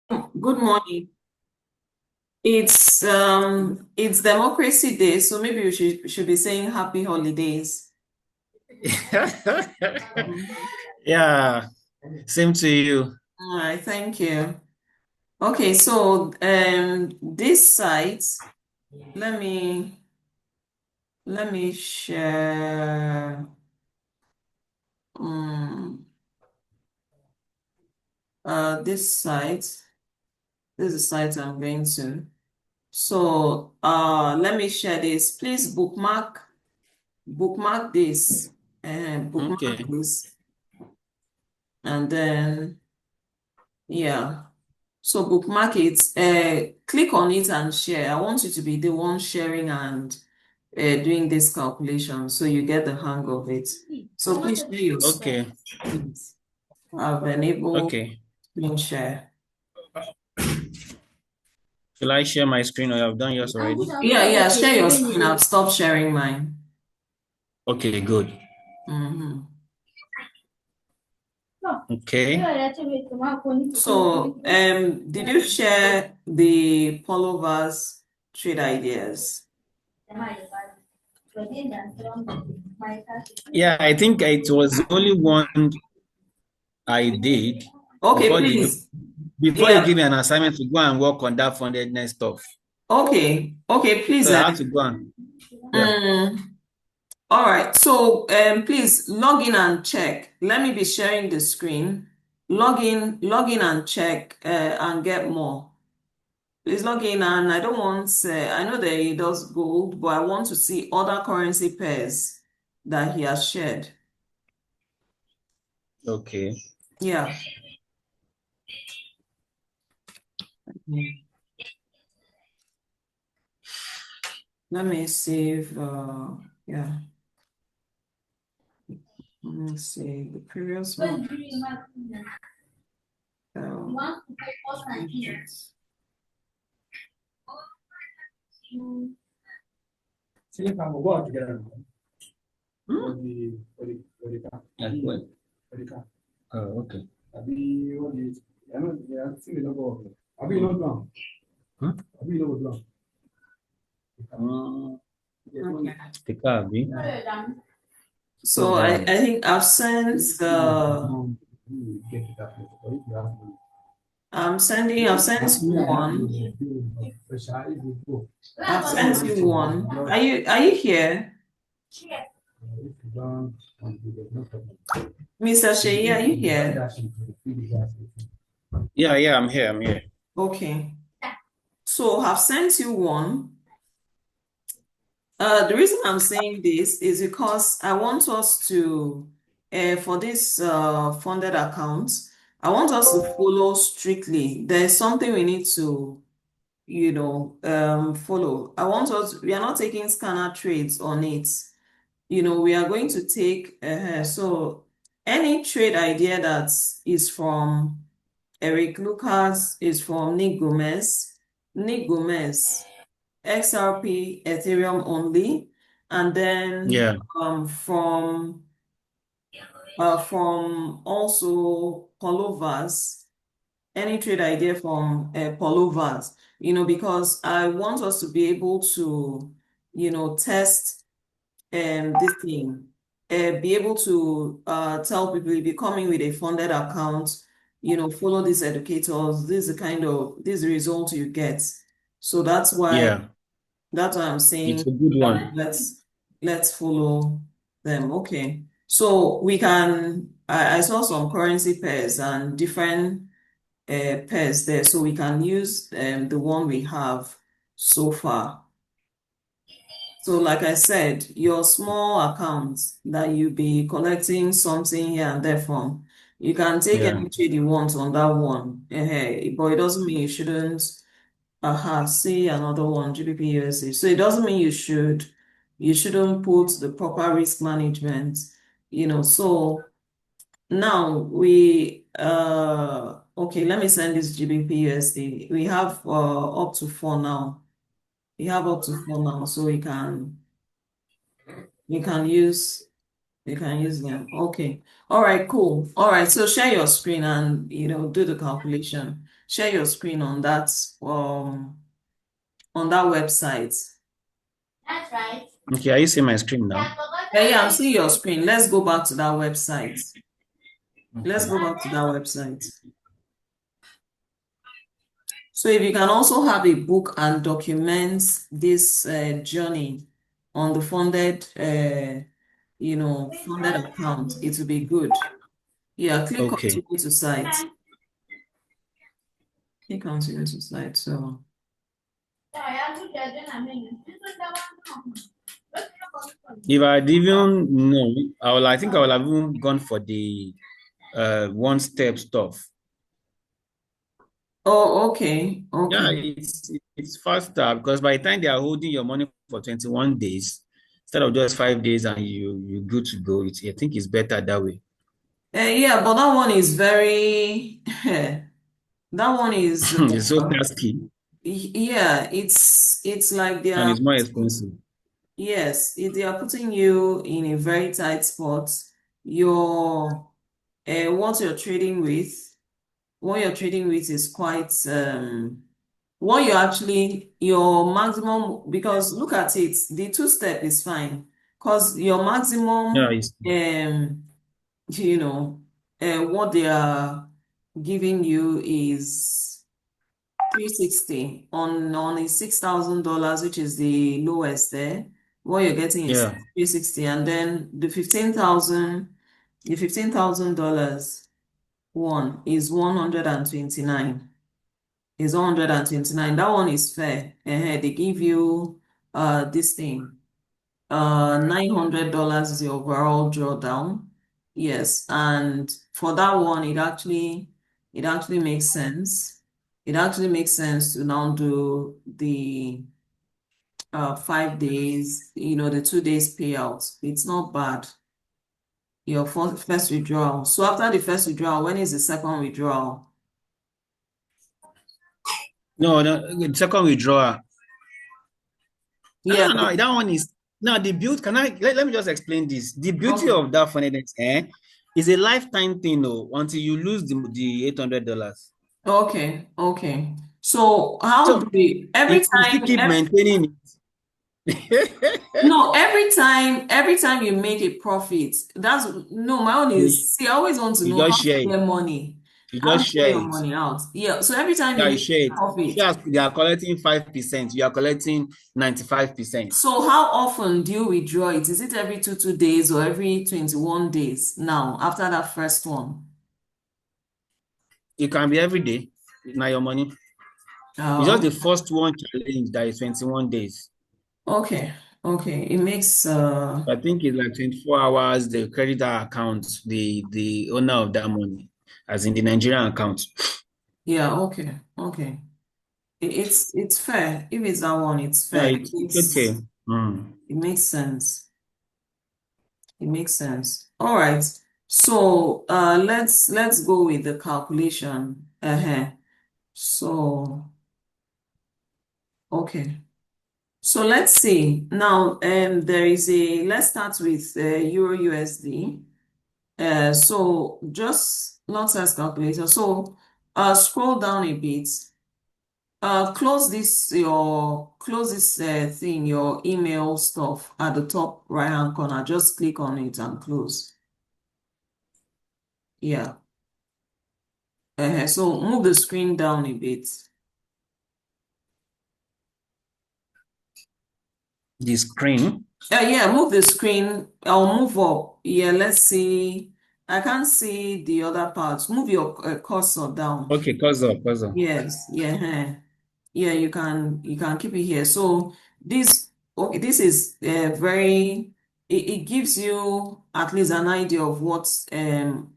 Good morning. It's Democracy Day, so maybe we should be saying happy holidays. Mhm. Yeah, same to you. All right, thank you. Okay, so this site, let me let me share um this site. This is the site I'm going to. So let me share this. Please bookmark this and bookmark Okay, this, and then yeah. So bookmark it, click on it and share. I want you to be the one sharing and doing this calculation so you get the hang of it. So please share your screen, okay, please. I've enabled okay. screen share. Shall I share my screen or you have done yours already? Yeah, share your screen. I've stopped sharing mine. Okay, good. Mhm. Okay. So, did you share the pullovers trade ideas? Yeah, I think it was only one I did Okay, before you please. before you Yeah. give me an assignment to go and work on that fundedness stuff. Okay, please. So I had to go and yeah. Mm, all right. So, please log in and check. Let me be sharing the screen. Log in and check, and get more. Please log in, and I don't want, I know that he does gold, but I want to see other currency pairs that he has shared. Okay. Yeah. Mm. Let me save, yeah. Let me see the previous one. Um, Like what? Oh, okay. Huh? Uh, okay. the car, be? So I think I've sent I've sent you one. I've sent you one. Are you here? Mr. Sheyi, are you here? Yeah, I'm here. I'm here. Okay. So I've sent you one. The reason I'm saying this is because I want us to, for this funded account, I want us to follow strictly. There's something we need to, follow. We are not taking scanner trades on it. We are going to take, so any trade idea that is from Eric Lucas, is from Nick Gomez. Nick Gomez, XRP, Ethereum only, and then Yeah, from also Paulovas, any trade idea from Paulovas, because I want us to be able to, test this thing, be able to tell people if you're coming with a funded account, follow these educators, this is the result you get. So yeah. that's why I'm It's saying a good one. let's follow them. Okay. So we can I saw some currency pairs and different pairs there. So we can use the one we have so far. So like I said, your small accounts that you be collecting something here and there from, you can take Yeah, any trade you want on that one. But it doesn't mean you shouldn't. See another one, GBP USD. So it doesn't mean you shouldn't put the proper risk management. So now okay, let me send this GBP USD. We have up to four now. We have up to four now, so you can use them. Okay. All right, cool. All right, so share your screen and do the calculation. share your screen on that website. Okay, are you seeing my screen now? Yeah, I'm seeing your screen. Let's go back to that website. Let's Okay. go back to that website. So if you can also have a book and document this journey on the funded account, it will be good. Yeah, click Okay. continue to site. Click continue to site. So If I'd even known, I think I would have even gone for the one step stuff. oh, okay, Yeah, okay. it's faster because by the time they are holding your money for 21 days, instead of just 5 days and you good to go, I think it's better that way. Yeah, but that one is very that one is It's so tasky yeah, it's like they and are it's more expensive. yes, if they are putting you in a very tight spot. Your what you're trading with, what you're trading with is quite what you actually your maximum, because look at it, the two step is fine because your Yeah, maximum it's you know what they are giving you is 360 on a $6,000, which is the lowest there. What you're getting is yeah. 360, and then the $15,000 one is 129. Is 129. That one is fair. They give you this thing. $900 is the overall drawdown. Yes, and for that one, it actually makes sense. It actually makes sense to now do the 5 days, the 2 days payout. It's not bad. Your first withdrawal. So after the first withdrawal, when is the second withdrawal? No, no, the second withdrawal. Yeah. No, no, that one is now the beauty. Let me just explain this. The beauty Okay. of that finance is a lifetime thing, though, until you lose the $800. Okay. Okay. So how do So we every if you still time keep maintaining it, no, every time you make a profit, that's no, my own you, is, see, I always want to you know how just to share it. get money, You how just to get share your it. money out. Yeah, so every time you Yeah, you make share a it. profit, Sure, they are collecting 5%. You are collecting 95%. so how often do you withdraw it? Is it every two days or every 21 days now after that first one? It can be every day. Now your money. It's just Oh, the first one challenge that is 21 days. okay, okay. It makes I think it's like 24 hours, they credit our account, the owner of that money, as in the Nigerian account. yeah, okay, okay. It's fair. If it's that one, it's Yeah, fair. it's okay. Mm. It makes sense. It makes sense. All right. So let's go with the calculation. So okay. So let's see. Now let's start with Euro USD. So just not as calculator. So scroll down a bit. Close this thing, your email stuff at the top right hand corner. Just click on it and close. Yeah. So move the screen down a bit. The screen. Yeah, move the screen. I'll move up. Yeah, let's see. I can't see the other parts. Move your cursor down. Okay, cause of. Yes, yeah, yeah. You can keep it here. So this okay, this is very. It gives you at least an idea of what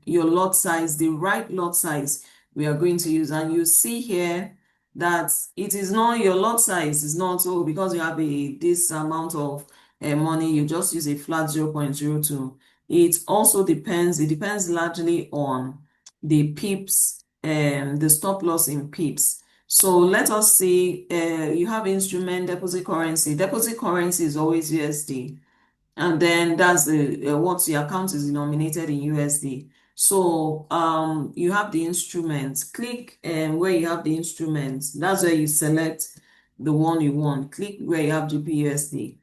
your lot size, the right lot size we are going to use, and you see here that it is not your lot size is not because you have this amount of money, you just use a flat 0.02. It also depends. It depends largely on the pips, the stop loss in pips. So let us see, you have instrument deposit currency. Deposit currency is always USD. And then that's what your account is denominated in USD. So you have the instrument. Click where you have the instrument. That's where you select the one you want. Click where you have GPUSD.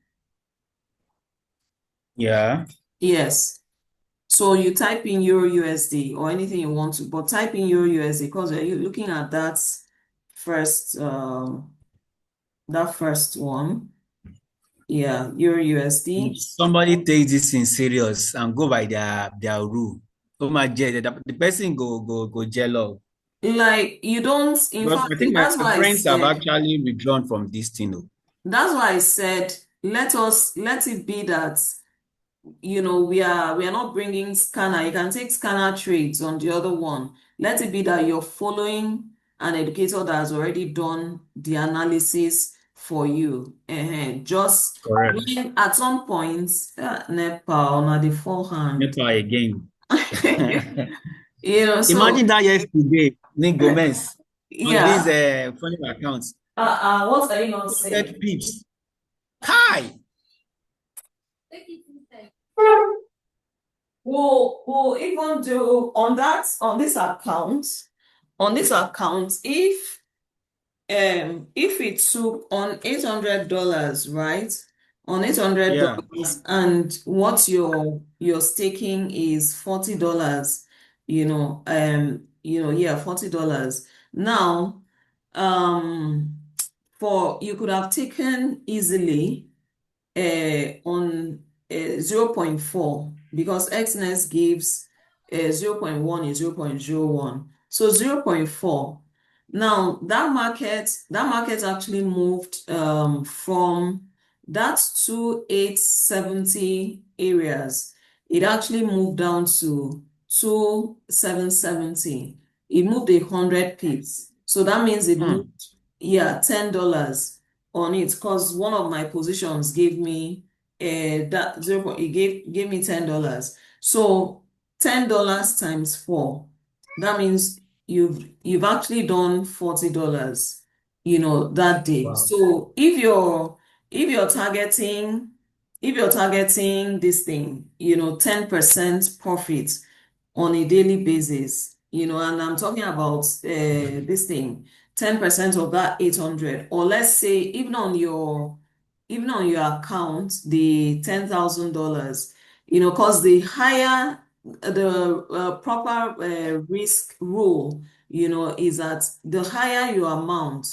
Yeah. Yes. So you type in Euro USD or anything you want to, but type in Euro USD because you're looking at first that first one. Yeah, Euro If USD. somebody takes this in serious and go by their rule, oh my God, the person go jealous. Like you don't, in Because fact, I think my that's why I friends have said, actually withdrawn from this thing. Oh. that's why I said, let it be that, we are not bringing scanner. You can take scanner trades on the other one. Let it be that you're following an educator that has already done the analysis for you. Just Correct. when at some point, Nepal on the forehand. Nepal again. So Imagine that yesterday, Nick Gomez on these yeah. funny accounts. What are you not saying? 100 pips. Kai! We'll even do on this account, if it took on $800, right? On Yeah. $800 and what you're staking is $40, yeah, $40. Now, um, for you could have taken easily on 0 0.4 because XNS gives 0 0.1 is 0.01. So 0 0.4. Now that market actually moved from that 2870 areas. It actually moved down to 2770. It moved 100 pips. So that means it Hmm. moved, yeah, $10 on it because one of my positions gave me that it gave me $10. So $10 times 4. That means you've actually done $40, that day. Wow. So if you're targeting this thing, 10% profit on a daily basis, and I'm talking about this thing, 10% of that 800, or let's say even on your account, the $10,000, because the higher the proper risk rule, is that the higher your amount,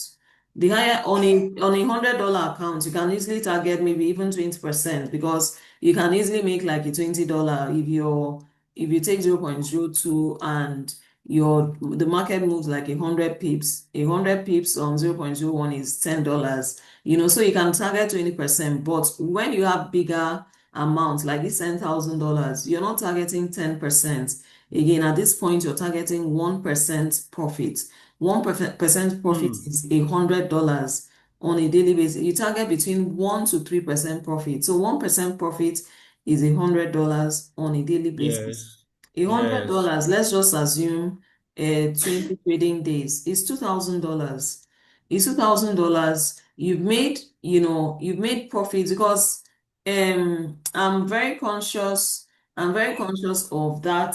the higher on a $100 account, you can easily target maybe even 20% because you can easily make like a $20 if you take 0.02 and the market moves like 100 pips. 100 pips on 0.01 is $10. So you can target 20%. But when you have bigger amounts like this $10,000, you're not targeting 10%. Again, at this point, you're targeting 1% profit. 1% profit Hmm. is $100 on a daily basis. You target between 1 to 3% profit. So 1% profit is $100 on a daily basis. Yes. A hundred Yes. dollars, let's just assume 20 trading days is $2,000. It's $2,000. You've made profits because I'm very conscious of that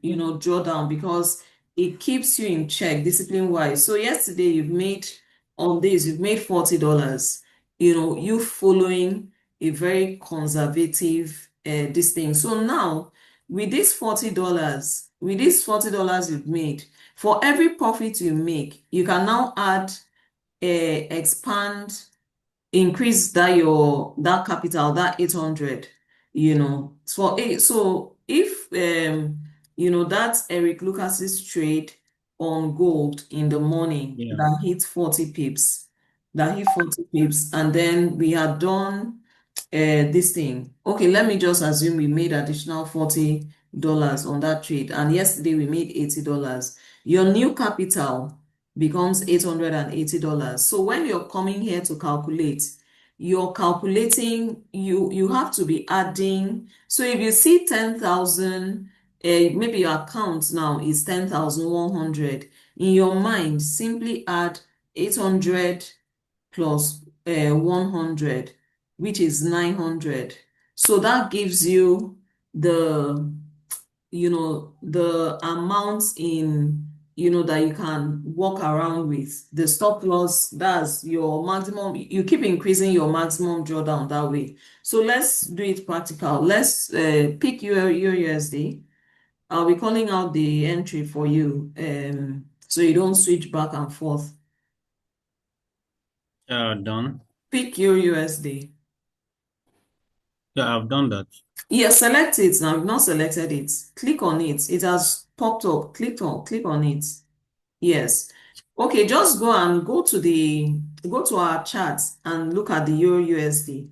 drawdown because it keeps you in check discipline wise. So yesterday you've made $40, you following a very conservative this thing. So now with this $40 you've made, for every profit you make, you can now expand, increase that capital, that 800, so if that's Eric Lucas's trade on gold in the morning Yeah. that hit 40 pips, and then we had done this thing. Okay, let me just assume we made additional $40 on that trade, and yesterday we made $80. Your new capital becomes $880. So when you're coming here to calculate, you're calculating, you have to be adding. So if you see 10,000, maybe your account now is 10,100. In your mind, simply add 800 plus 100, which is 900. So that gives you the the amounts that you can walk around with. The stop loss, that's your maximum. You keep increasing your maximum drawdown that way. So let's do it practical. Let's pick your USD. I'll be calling out the entry for you, so you don't switch back and forth. Done. Pick your USD. Yeah, I've done that. Yeah, select it. Now, you've not selected it. Click on it. It has popped up. Click on it. Yes. Okay, just go to our chart and look at the Euro USD.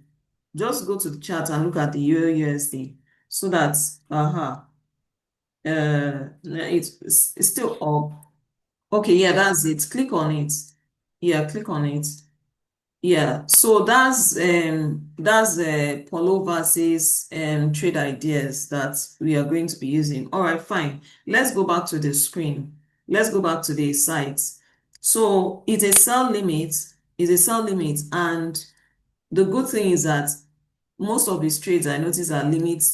Just go to the chart and look at the Euro USD so that it's still up. Okay, yeah, that's it. Click on it. Yeah, click on it. Yeah, so that's Polo versus trade ideas that we are going to be using. All right, fine. Let's go back to the screen. Let's go back to the site. So it's a sell limit, and the good thing is that most of these trades I notice are limit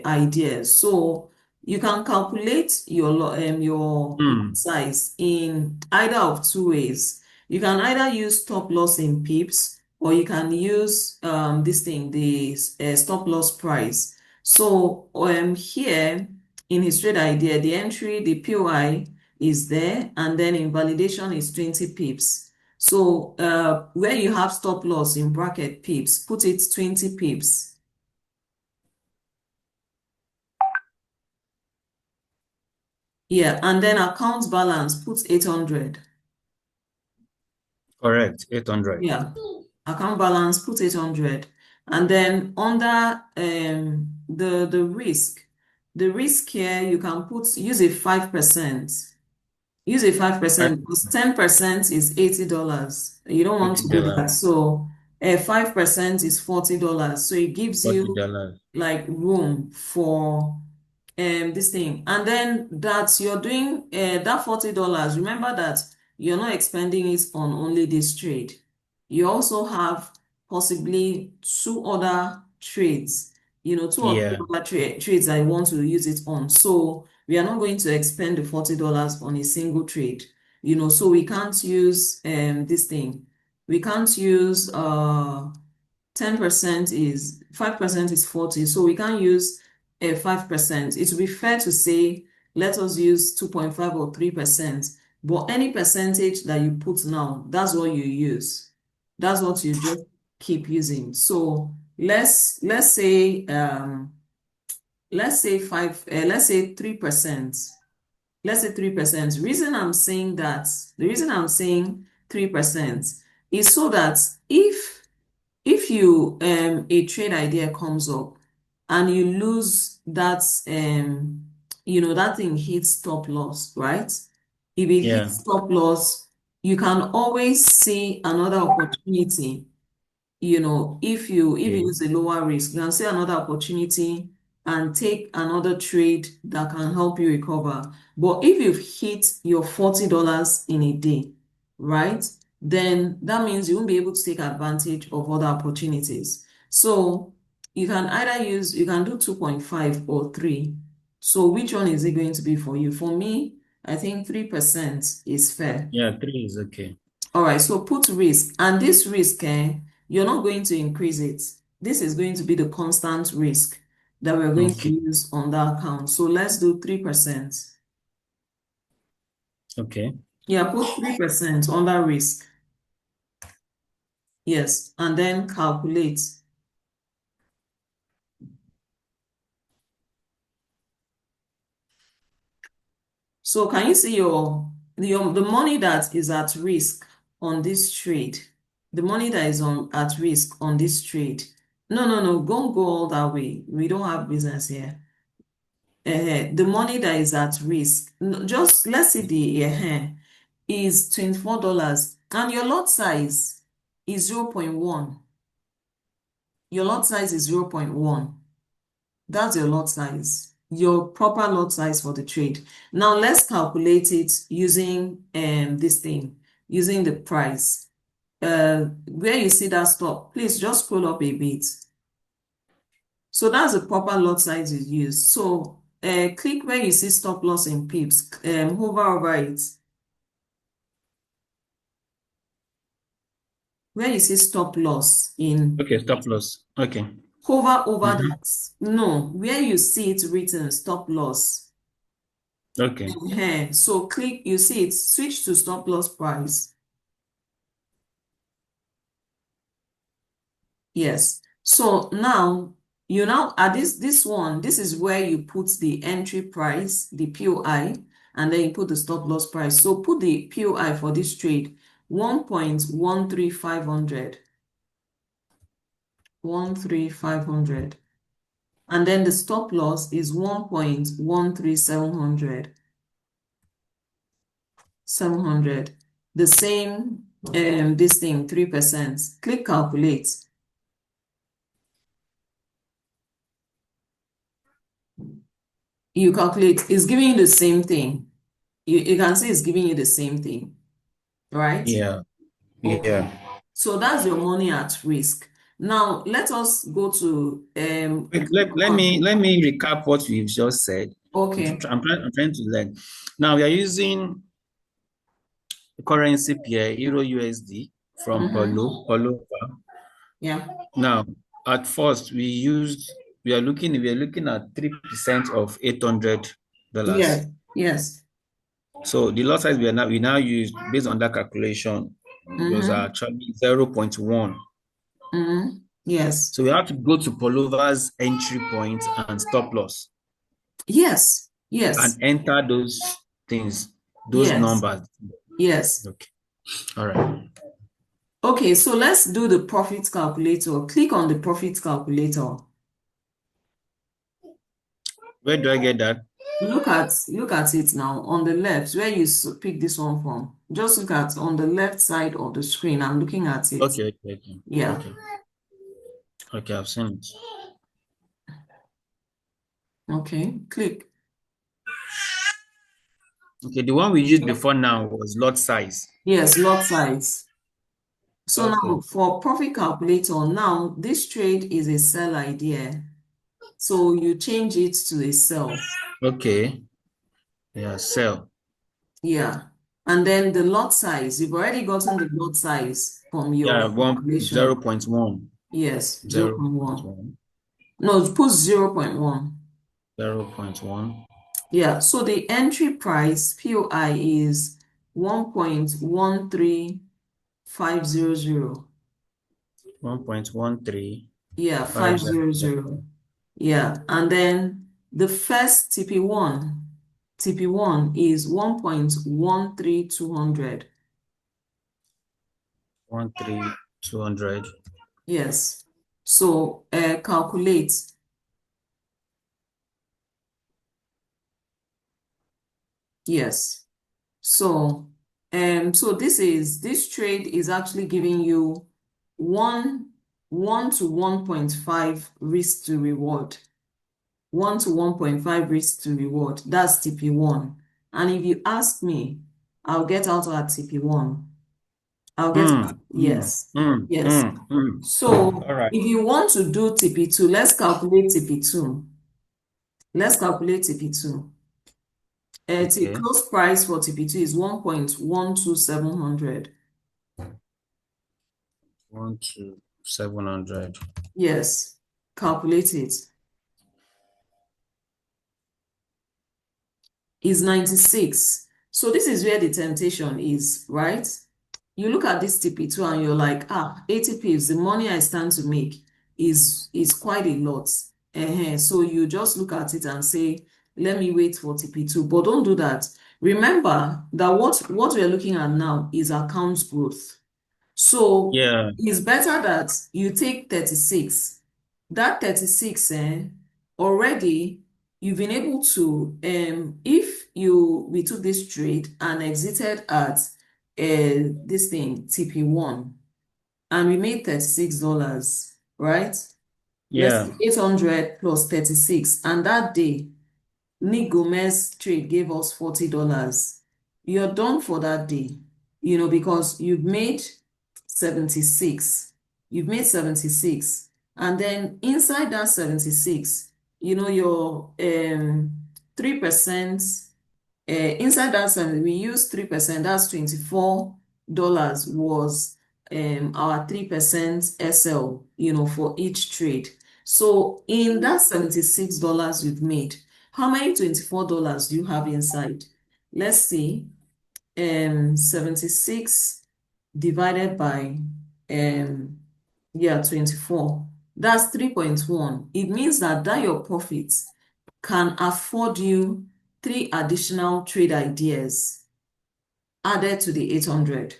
ideas. So you can calculate your lot Hmm. size in either of two ways. You can either use stop loss in pips, or you can use the stop loss price. So here in his trade idea, the entry, the POI is there, and then invalidation is 20 pips. So where you have stop loss in bracket pips, put it 20 pips. Yeah, and then account balance, put 800. Correct. 800. Yeah, account balance, put 800. And then under the risk here, you can use a 5%. Use a 5% because 5%. 10% is $80. You don't want to do $80. that. So 5% is $40. So it gives you $40. like room for this thing. And then that you're doing that $40. Remember that you're not expending it on only this trade. You also have possibly two other trades, two or three Yeah. other trades that you want to use it on. So we are not going to expend the $40 on a single trade, so we can't use this thing. We can't use 10% is 5% is 40, so we can't use 5%. It would be fair to say let us use 2.5 or 3%, but any percentage that you put now, that's what you use. That's what you just keep using. So let's say 3%. Let's say 3%. The reason I'm saying 3% is so that if you a trade idea comes up and you lose that thing hits stop loss, right? If it Yeah. hits stop loss, you can always see another opportunity. If you Okay. use a lower risk, you can see another opportunity and take another trade that can help you recover. But if you've hit your $40 in a day, right, then that means you won't be able to take advantage of other opportunities. So you can do 2.5 or 3. So which one is it going to be for you? For me, I think 3% is fair. Yeah, 3 is okay. All right, so put risk, and this risk, you're not going to increase it. This is going to be the constant risk that we're going to Okay. use on that account. So let's do 3%. Okay. Yeah, put 3% under risk. Yes, and then calculate. So can you see the money that is at risk on this trade? The money that is on at risk on this trade. No, no, no, don't go all that way. We don't have business here. The money that is at risk, just let's say the is $24, and your lot size is 0.1. Your lot size is 0.1. That's your lot size, your proper lot size for the trade. Now let's calculate it using this thing, using the price. Where you see that stop, please just scroll up a bit. So that's the proper lot size you use. So click where you see stop loss in pips. Hover over it. Where you see stop loss in, Okay, stop loss. Okay. hover over Mm-hmm. that. No, where you see it written stop loss. Okay. So click, you see it, switch to stop loss price. Yes. So now you now at this one, this is where you put the entry price, the POI, and then you put the stop loss price. So put the POI for this trade 1.13500. 13500. And then the stop loss is 1.13700. 700. The same this thing, 3%. Click calculate. You calculate, it's giving you the same thing. You can see it's giving you the same thing, right? Yeah. Okay. Yeah. So that's your money at risk. Now let us go to Wait, click on. let me recap what we've just said. Okay. I'm trying to learn. Now we are using the currency pair Euro USD from Mm-hmm. Polo. Yeah. Now, at first we are looking at 3% of $800. Yes. Yes. So the lot size we now use based on that calculation was Mm-hmm. actually 0.1. Mm-hmm. Yes. So we have to go to Pullover's entry point and stop loss Yes. and Yes. enter those things, those Yes. numbers. Yes. Okay. All right. Okay, so let's do the profit calculator. Click on the profit calculator. Where do I get that? Look at it now on the left where you pick this one from. Just look at on the left side of the screen. I'm looking at it. Okay, okay, okay. Yeah. Okay. Okay, I've seen it. Okay. Click. Okay, the one we used before now was lot size. Yes, lot size. So now Okay. for profit calculator, now this trade is a sell idea. So you change it to a sell. Okay. Yeah, sell. Yeah. And then the lot size, you've already gotten the lot size from Yeah, your zero calculation. point 0.1. Yes, zero Zero point point 0.1. 0.1. No, put 0.1. 0.1. Yeah, so the entry price, POI, is 1.13500. 1.13500. Yeah, 500. Yeah, and then the first TP1 is 1.13200. 13200. Yes. So calculate. Yes. So this trade is actually giving you one 1 to 1.5 risk to reward. 1 to 1.5 risk to reward. That's TP1. And if you ask me, I'll get out at TP1. I'll get, yes, yes. All So right. if you want to do TP2, let's calculate TP2. Let's calculate TP2. The Okay. close price for TP2 is 1.12700. 1 to 700. Yes, calculate it. Is 96. So this is where the temptation is, right? You look at this TP2 and you're like, 80 pips, the money I stand to make is quite a lot. So you just look at it and say, let me wait for TP2. But don't do that. Remember that what we're looking at now is accounts growth. So Yeah. it's better that you take 36. That 36, already you've been able to, if we took this trade and exited at this thing, TP1, and we made $36, right? Let's Yeah. say 800 plus 36. And that day, Nick Gomez trade gave us $40. You're done for that day, because you've made 76. You've made 76. And then inside that 76, your 3%, inside that we use 3%, that's $24 was our 3% SL, for each trade. So in that $76 you've made, how many $24 do you have inside? Let's see. 76 divided by 24. That's 3.1. It means that your profit can afford you three additional trade ideas added to the 800.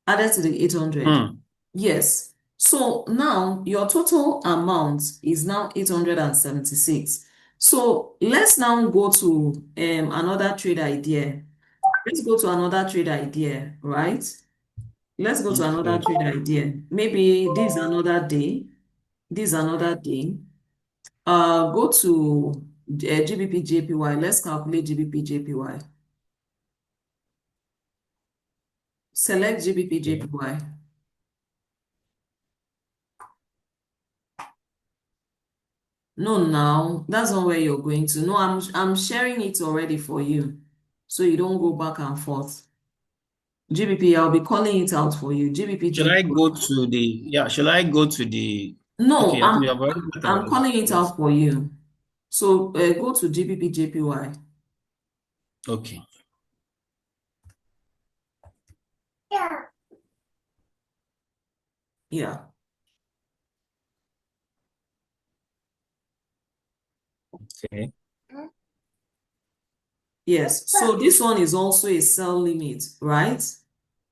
Added to the 800. Hmm. Yes. So now your total amount is now 876. So let's now go to another trade idea. Let's go to another trade idea, right? Let's go to another Okay. trade idea. Maybe this is another day. This is another day. Go to GBP JPY. Let's calculate GBP JPY. Select GBP Okay. JPY. No, now that's not where you're going to. No, I'm sharing it already for you, so you don't go back and forth. GBP, I'll be calling it out for you. GBP Should I JPY. go to the, yeah, should I go to the, No, okay, I think we have already got I'm our calling it yes. out for you. So go to GBP JPY. Okay. Yeah. Okay. Yes. So this one is also a sell limit, right?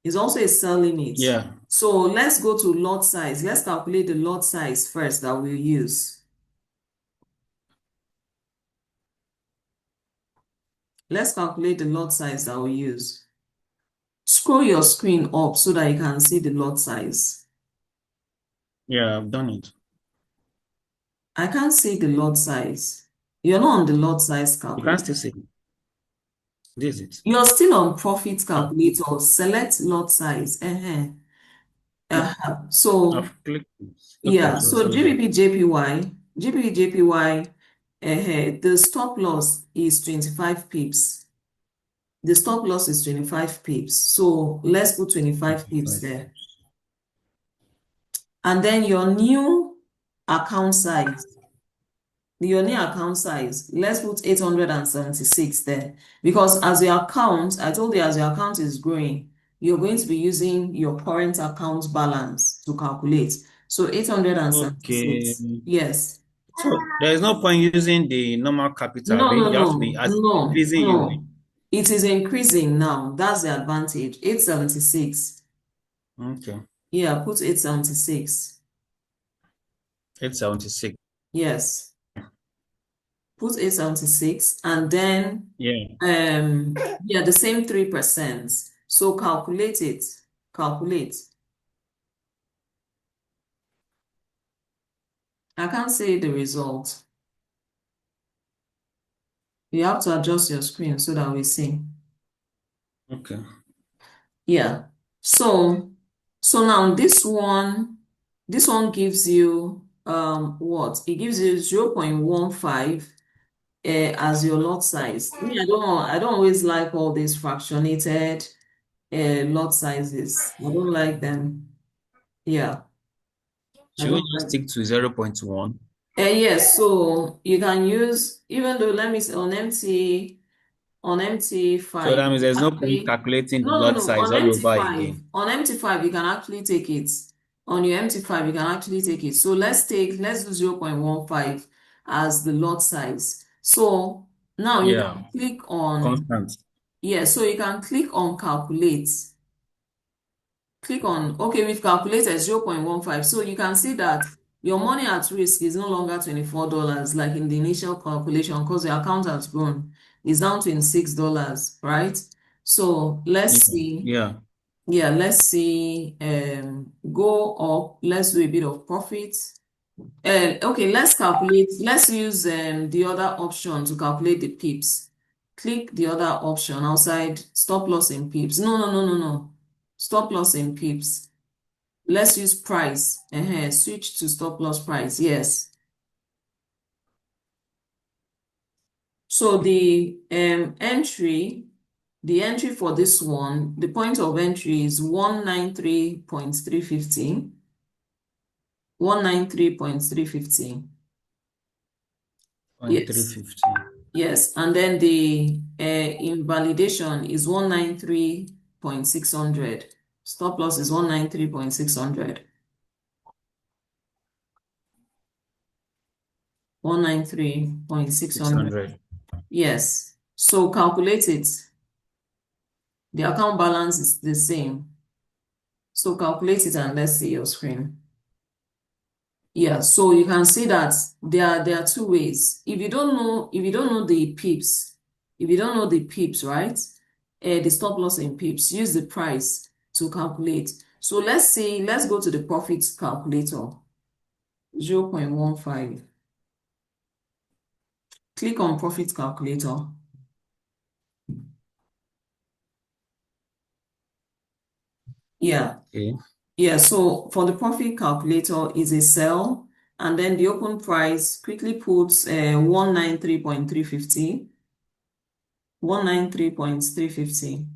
It's also a sell limit. Yeah. So let's go to lot size. Let's calculate the lot size first that we'll use. Let's calculate the lot size that we'll use. Scroll your screen up so that you can see the lot size. Yeah, I've done it. I can't see the lot size. You're not on the lot size You can calculator. still see. This is it. You're still on profit Oh, calculator. Select lot size. So I've clicked it. Okay, yeah, it was so loading. GBP JPY, the stop loss is 25 pips. The stop loss is 25 pips. So let's put 25 pips 25. there. And then account size, your new account size, let's put 876 there. Because as your account, I told you as your account is growing, you're going to be using your current account balance to calculate. So Okay. 876. Yes. So there is no point using the normal capital. No, no, You have to be no, as no, increasing you no. It is increasing now. That's the advantage. 876. will. Okay. Yeah, put 876. 876. Yes. Put 876 and then Yeah. yeah, the same 3%. So calculate it. Calculate. I can't see the result. You have to adjust your screen so that we see. Okay. Yeah. So now this one gives you what? It gives you 0.15 as your lot size. I don't always like all these fractionated lot sizes. I don't like them. Yeah, I Should we don't just like. stick to 0.1? Yes, so you can use, even though, let me say, on MT So 5, that means there's no point actually, calculating the no, no, lot no, size on all over MT5, again. on MT5, you can actually take it. On your MT5, you can actually take it. So let's do 0.15 as the lot size. So now you Yeah. can click on, Constant. yeah, so you can click on calculate. Click on, okay, we've calculated 0.15. So you can see that your money at risk is no longer $24 like in the initial calculation because your account has grown. It's down $26, right? So let's Yeah. see. Yeah. Yeah, let's see. Go up. Let's do a bit of profit. Okay, let's calculate. Let's use the other option to calculate the pips. Click the other option outside stop loss in pips. No, no, no, no, no. Stop loss in pips. Let's use price. Switch to stop loss price. Yes. So the entry for this one, the point of entry is 193.350. 193.350. Point three Yes. fifty. Yes. And then the invalidation is 193.600. Stop loss is 193.600. 193.600. 600. Yes. So calculate it. The account balance is the same. So calculate it and let's see your screen. Yeah, so you can see that there are two ways. If you don't know the pips, if you don't know the pips, right? The stop loss in pips, use the price to calculate. So let's go to the profit calculator, 0.15. Click on profit calculator. Yeah. Okay. Yeah, so for the profit calculator is a sell, and then the open price quickly puts 193.350. 193.350.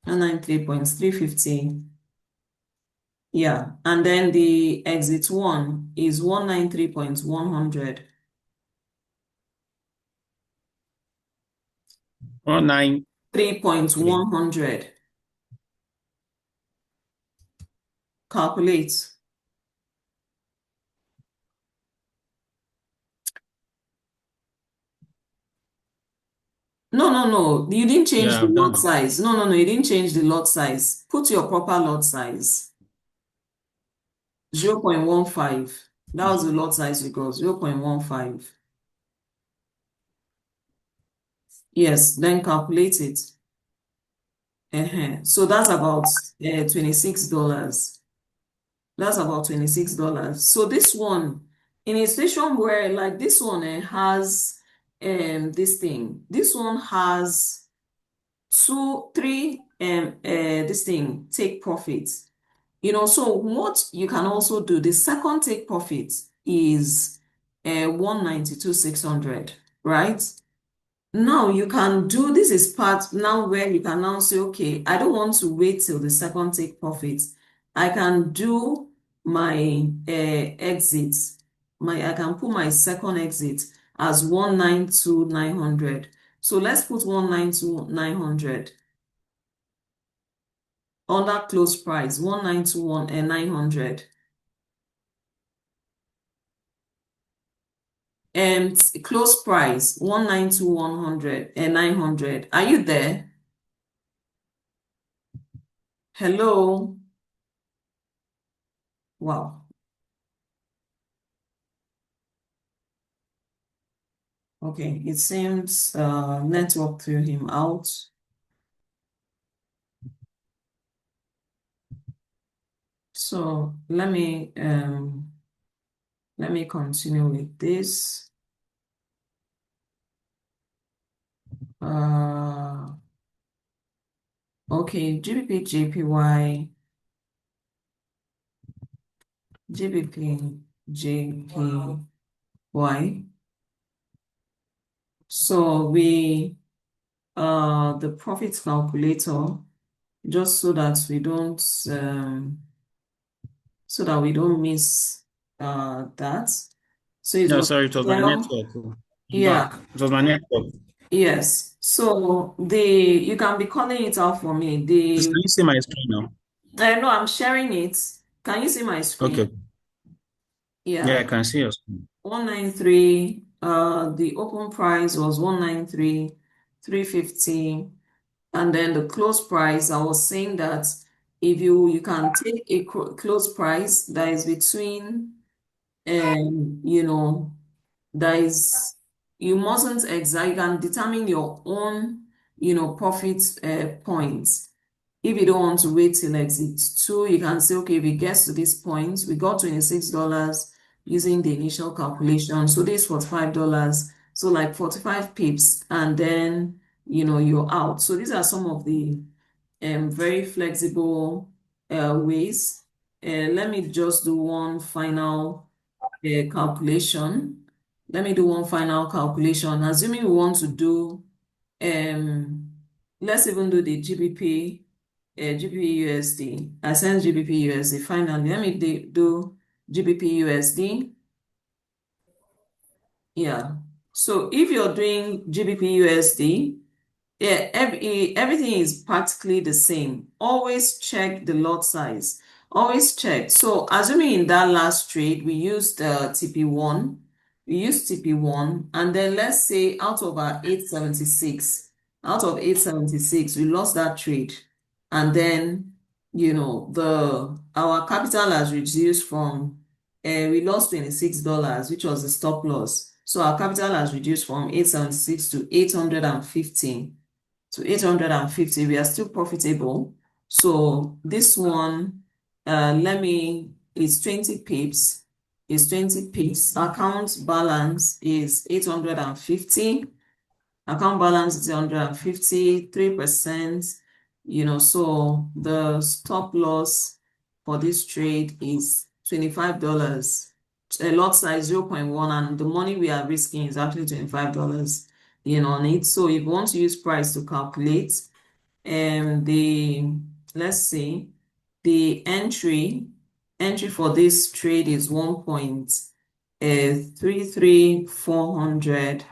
193.350. Yeah. And then the exit one is 193.100. 193. 3.100. Calculate. No, no, no. You didn't change Yeah, the I've lot done. size. No, no, no. You didn't change the lot size. Put your proper lot size. 0.15. That was the lot size you got. 0.15. Yes, then calculate it. So that's about $26. That's about $26. So this one, in a situation where like this one has this thing, this one has two, three this thing, take profits. So what you can also do, the second take profit is 192,600, right? Now you can do this is part now where you can now say, okay, I don't want to wait till the second take profit. I can do my exit. I can put my second exit as 192,900. So let's put 192,900 under close price, 192,1 and 900. And close price, 192,100 and 900. Are you there? Hello? Wow. Okay, it seems network threw him out. So let me continue with this. Uh okay, GBP JPY, GBP JPY. So the profit calculator, just so that we don't miss that. So it No, was sorry, it was my well, network. Oh. I'm back. yeah, It was my network. yes. So you can be calling it out for me. Please, can you see my screen now? I know I'm sharing it. Can you see my screen? Okay. Yeah, Yeah, I can see your screen. 193. The open price was 193,350, and then the close price. I was saying that if you can take a close price that is between, um, you know, that is you mustn't exact. You can determine your own, profit points. If you don't want to wait till exit two, you can say, okay, if it gets to this point, we got $26 using the initial calculation. So this $45. So like 45 pips, and then you're out. So these are some of the very flexible ways. Let me just do one final calculation. Let me do one final calculation. Assuming we want to do, um, let's even do the GBP, GBP USD. I send GBP USD. Finally, let me do GBP USD. Yeah. So if you're doing GBP USD, yeah, everything is practically the same. Always check the lot size. Always check. So assuming in that last trade, we used TP1. We used TP1, and then let's say out of 876, we lost that trade. And then, our capital has reduced from, we lost $26, which was the stop loss. So our capital has reduced from 876 to 815 we are still profitable. So this one, it's 20 pips. It's 20 pips. Account balance is 850. Account balance is 850, 3%. So the stop loss for this trade is $25. A lot size 0.1, and the money we are risking is actually $25, on it. So if you want to use price to calculate, the let's see, the entry for this trade is 1.33400,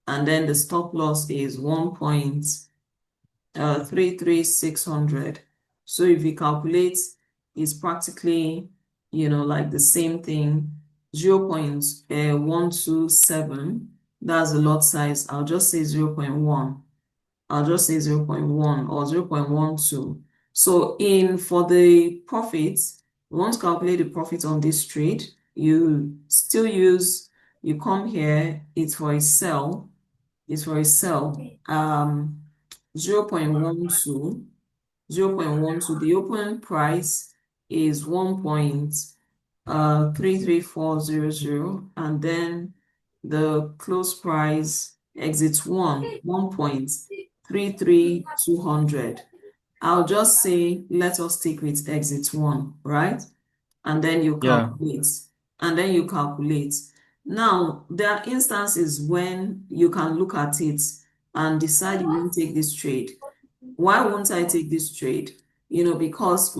and then the stop loss is 1.33600. So if you calculate, it's practically, like the same thing, 0.127. That's the lot size. I'll just say 0.1. I'll just say 0.1 or 0.12. So for the profits, we want to calculate the profit on this trade. You come here, it's for a sell, 0.12, 0.12. The open price is 1.33400, and then the close price exit 1.33200. I'll just say let us stick with exit 1, right? And then you Yeah. calculate. And then you calculate. Now, there are instances when you can look at it and decide you won't take this trade. Why won't I take this trade? Because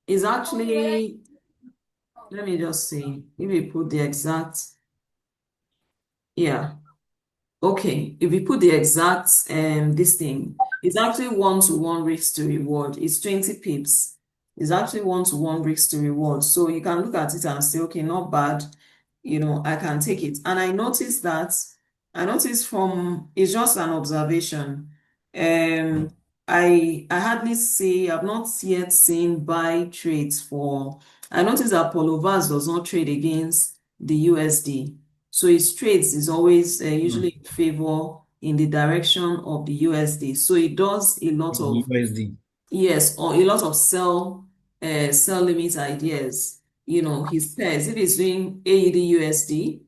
is actually, let me just see, if we put the exact, yeah. Okay, if we put the exact this thing, it's actually one-to-one risk to reward. It's 20 pips. It's actually one-to-one risk to reward. So you can look at it and say, okay, not bad. I can take it. And I noticed from, it's just an observation. Um, I've not yet seen buy trades for, I noticed that Paulo Vaz does not trade against the USD. So its trades is always Mm. usually in favor in the direction of the USD. So it does a lot of, USD. yes, or a lot of sell limit ideas. His pairs. If he's doing AED USD,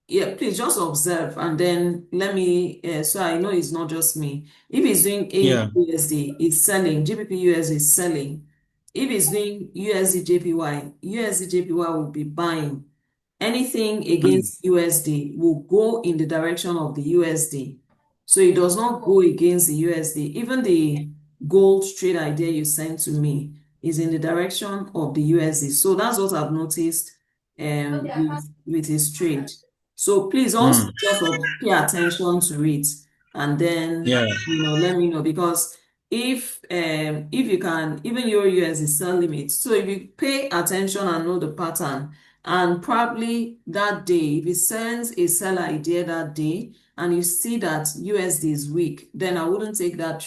yeah, please just observe and then let me, so I know it's not just me. If he's doing Yeah. AED USD, it's selling. GBP USD is selling. If he's doing USD JPY, USD JPY will be buying. Anything Mm. against USD will go in the direction of the USD. So it does not go against the USD. Even the gold trade idea you sent to me is in the direction of the USD. So that's what I've noticed with his trade. So please also Mm. sort of pay attention to it, and then Yeah. let me know, because if you can, even your USD sell limit. So if you pay attention and know the pattern, and probably that day, if it sends a sell idea that day and you see that USD is weak, then I wouldn't take that trade.